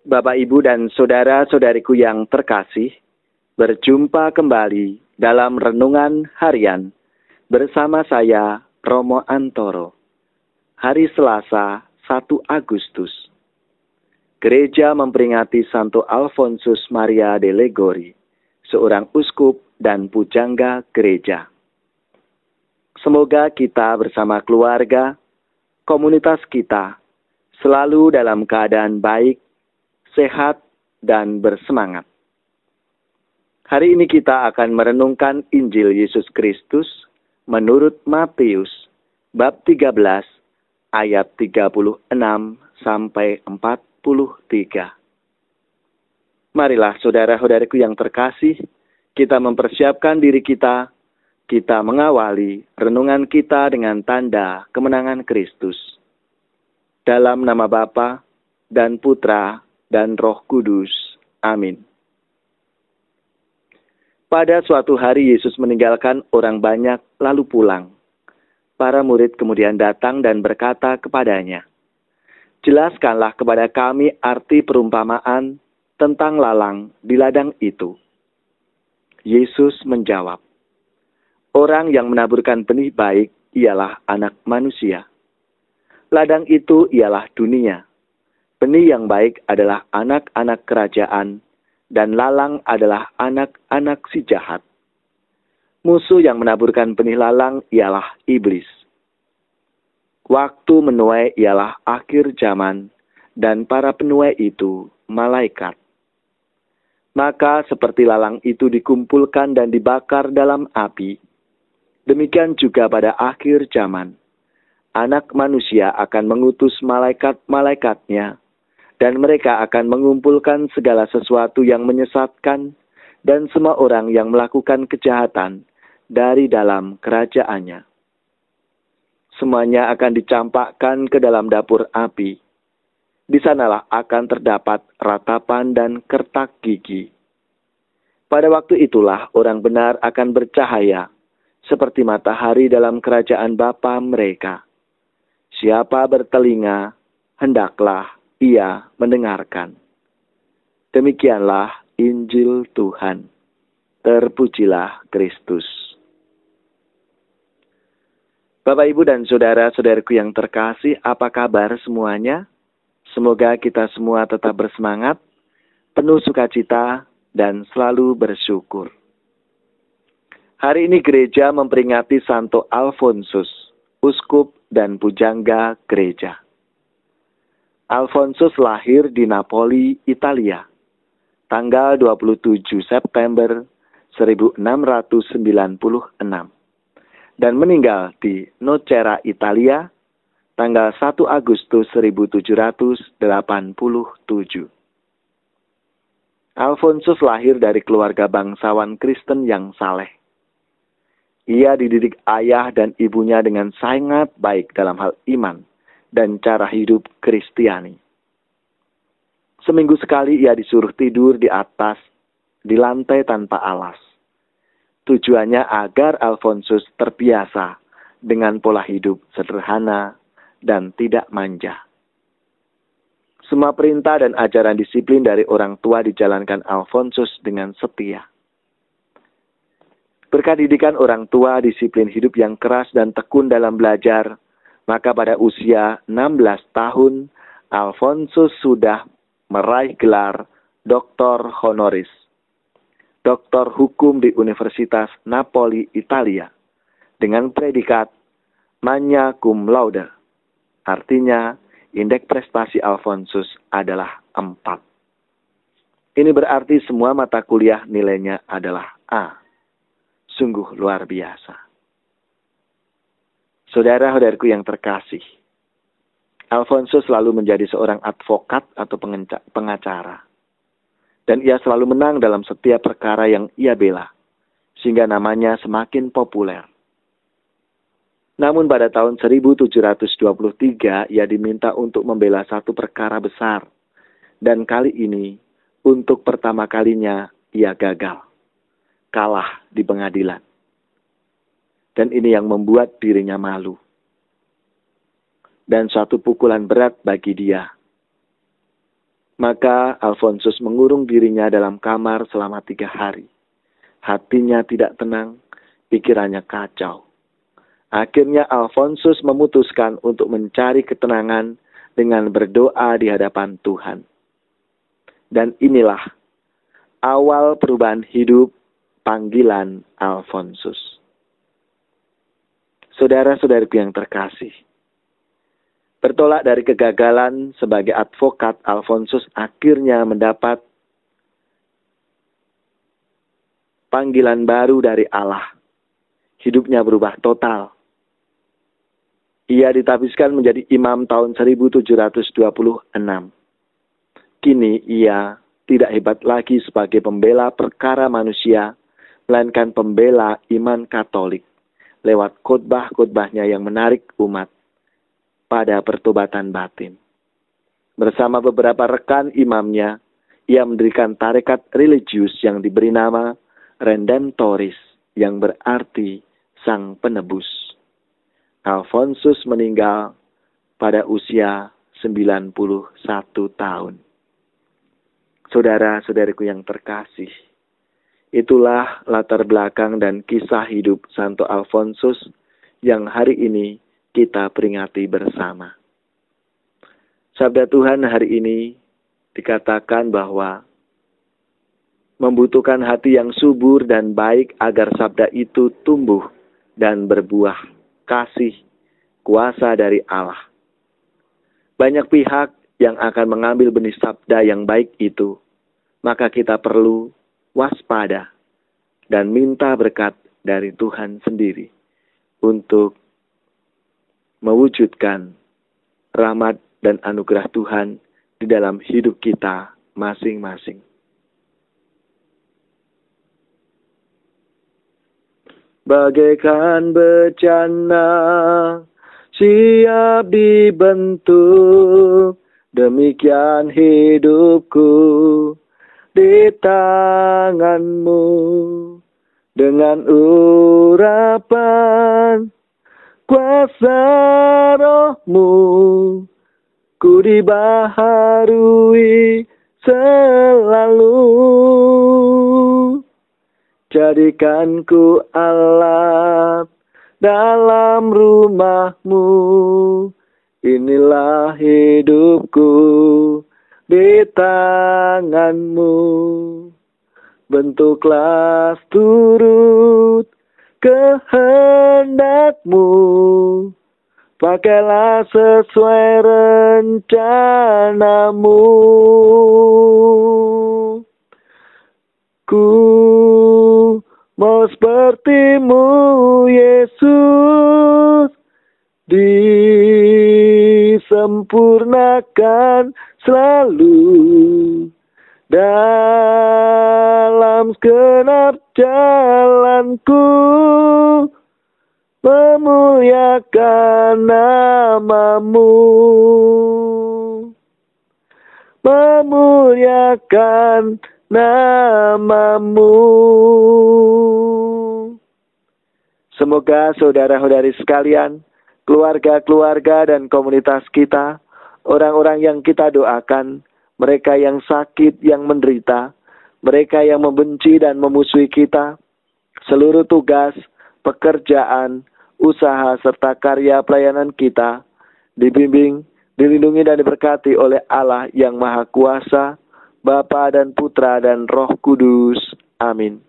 Bapak, Ibu, dan saudara-saudariku yang terkasih, berjumpa kembali dalam Renungan Harian bersama saya, Romo Antoro. Hari Selasa, 1 Agustus. Gereja memperingati Santo Alfonsus Maria de Liguori, seorang uskup dan pujangga gereja. Semoga kita bersama keluarga, komunitas kita, selalu dalam keadaan baik, sehat, dan bersemangat. Hari ini kita akan merenungkan Injil Yesus Kristus menurut Matius, bab 13, ayat 36 sampai 43. Marilah saudara-saudariku yang terkasih, kita mempersiapkan diri kita mengawali renungan kita dengan tanda kemenangan Kristus. Dalam nama Bapa dan Putra dan Roh Kudus. Amin. Pada suatu hari Yesus meninggalkan orang banyak lalu pulang. Para murid kemudian datang dan berkata kepadanya, "Jelaskanlah kepada kami arti perumpamaan tentang lalang di ladang itu." Yesus menjawab, "Orang yang menaburkan benih baik ialah Anak Manusia. Ladang itu ialah dunia. Benih yang baik adalah anak-anak kerajaan, dan lalang adalah anak-anak si jahat. Musuh yang menaburkan benih lalang ialah iblis. Waktu menuai ialah akhir zaman, dan para penuai itu malaikat. Maka seperti lalang itu dikumpulkan dan dibakar dalam api, demikian juga pada akhir zaman, Anak Manusia akan mengutus malaikat-malaikatnya, dan mereka akan mengumpulkan segala sesuatu yang menyesatkan dan semua orang yang melakukan kejahatan dari dalam kerajaannya. Semuanya akan dicampakkan ke dalam dapur api. Di sanalah akan terdapat ratapan dan kertak gigi. Pada waktu itulah orang benar akan bercahaya seperti matahari dalam kerajaan Bapa mereka. Siapa bertelinga, hendaklah ia mendengarkan." Demikianlah Injil Tuhan. Terpujilah Kristus. Bapak, Ibu, dan saudara-saudariku yang terkasih, apa kabar semuanya? Semoga kita semua tetap bersemangat, penuh sukacita, dan selalu bersyukur. Hari ini gereja memperingati Santo Alfonsus, uskup dan pujangga gereja. Alfonsus lahir di Napoli, Italia, tanggal 27 September 1696, dan meninggal di Nocera, Italia, tanggal 1 Agustus 1787. Alfonsus lahir dari keluarga bangsawan Kristen yang saleh. Ia dididik ayah dan ibunya dengan sangat baik dalam hal iman dan cara hidup Kristiani. Seminggu sekali ia disuruh tidur di lantai tanpa alas. Tujuannya agar Alfonsus terbiasa dengan pola hidup sederhana dan tidak manja. Semua perintah dan ajaran disiplin dari orang tua dijalankan Alfonsus dengan setia. Berkat didikan orang tua, disiplin hidup yang keras dan tekun dalam belajar, maka pada usia 16 tahun, Alfonsus sudah meraih gelar Doktor Honoris, doktor hukum di Universitas Napoli, Italia, dengan predikat Magna Cum Laude. Artinya, indeks prestasi Alfonsus adalah 4. Ini berarti semua mata kuliah nilainya adalah A. Sungguh luar biasa. Saudara-saudariku yang terkasih, Alfonsus selalu menjadi seorang advokat atau pengacara. Dan ia selalu menang dalam setiap perkara yang ia bela, sehingga namanya semakin populer. Namun pada tahun 1723, ia diminta untuk membela satu perkara besar. Dan kali ini, untuk pertama kalinya, ia gagal. Kalah di pengadilan. Dan ini yang membuat dirinya malu. Dan suatu pukulan berat bagi dia. Maka Alfonsus mengurung dirinya dalam kamar selama 3 hari. Hatinya tidak tenang, pikirannya kacau. Akhirnya Alfonsus memutuskan untuk mencari ketenangan dengan berdoa di hadapan Tuhan. Dan inilah awal perubahan hidup panggilan Alfonsus. Saudara-saudariku yang terkasih, bertolak dari kegagalan sebagai advokat, Alfonsus akhirnya mendapat panggilan baru dari Allah. Hidupnya berubah total. Ia ditabiskan menjadi imam tahun 1726. Kini ia tidak hebat lagi sebagai pembela perkara manusia, melainkan pembela iman Katolik lewat khotbah-khotbahnya yang menarik umat pada pertobatan batin. Bersama beberapa rekan imamnya, ia mendirikan tarekat religius yang diberi nama Redemptoris, yang berarti Sang Penebus. Alfonsus meninggal pada usia 91 tahun. Saudara-saudariku yang terkasih, itulah latar belakang dan kisah hidup Santo Alfonsus yang hari ini kita peringati bersama. Sabda Tuhan hari ini dikatakan bahwa membutuhkan hati yang subur dan baik agar sabda itu tumbuh dan berbuah kasih kuasa dari Allah. Banyak pihak yang akan mengambil benih sabda yang baik itu, maka kita perlu waspada dan minta berkat dari Tuhan sendiri untuk mewujudkan rahmat dan anugerah Tuhan di dalam hidup kita masing-masing. Bagaikan bejana siap dibentuk, demikian hidupku di tanganmu. Dengan urapan kuasa rohmu, ku dibaharui selalu. Jadikan ku alat dalam rumahmu, inilah hidupku di tanganmu. Bentuklah turut kehendakmu, pakailah sesuai rencanamu. Ku mau sepertimu, Yesus, disempurnakan selalu dalam segenap jalanku, memuliakan namamu, memuliakan namamu. Semoga saudara-saudari sekalian, keluarga-keluarga dan komunitas kita, orang-orang yang kita doakan, mereka yang sakit, yang menderita, mereka yang membenci dan memusuhi kita, seluruh tugas, pekerjaan, usaha, serta karya pelayanan kita, dibimbing, dilindungi dan diberkati oleh Allah yang Maha Kuasa, Bapa dan Putra dan Roh Kudus. Amin.